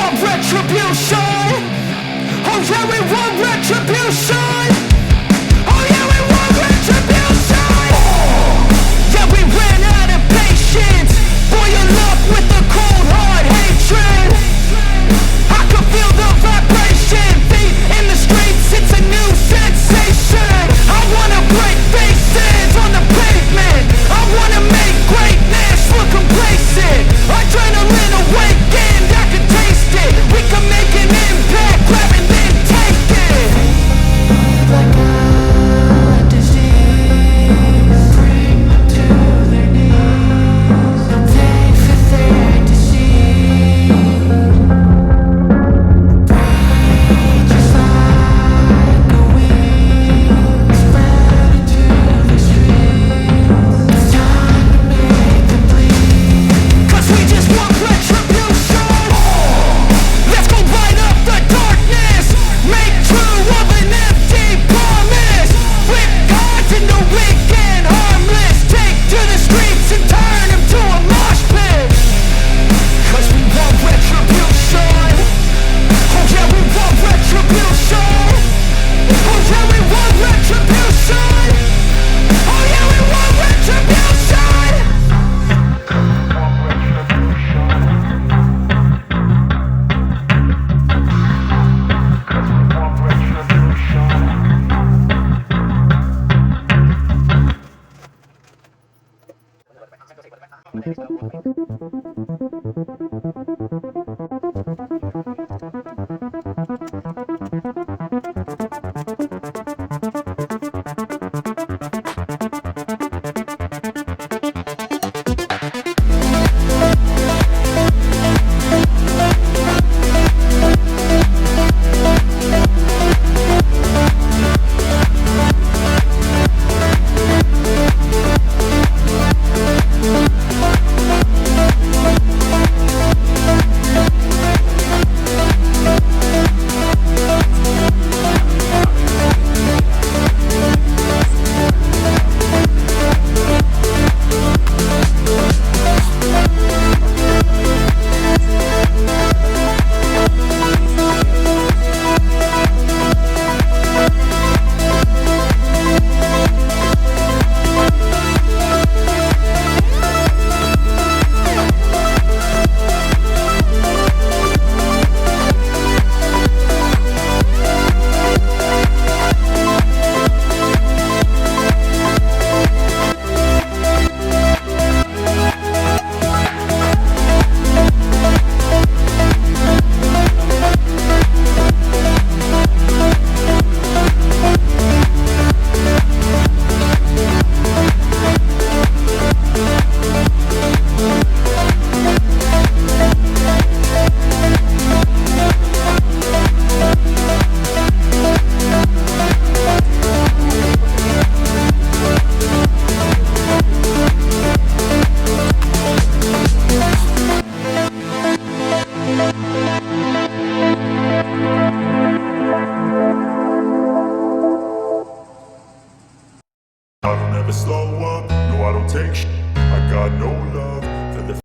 want retribution. Oh yeah, we want retribution. Oh yeah, we want retribution. Yeah, we ran out of patience. Boil up with the cold hard hatred. I can feel the vibration. Feet in the streets, it's a new sensation. I wanna break faces on the pavement. I wanna make greatness look complacent. Adrenaline awakened, I can taste it. We can make an impact, grab and then take it. Like a disease, bring them to their knees. Pay for their deceit. Breathe just like a weed, spread into the streets. It's time to make them bleed. 'Cause we just want retribution. Let's go light up the darkness. Make true of an empty promise. Flip cards into weak and harmless. Take to the streets and turn them to a mosh pit. 'Cause we want retribution. Oh yeah, we want retribution. Oh yeah, we want retribution. Oh yeah, we want retribution. I don't ever slow up, no I don't take sh**. I got no love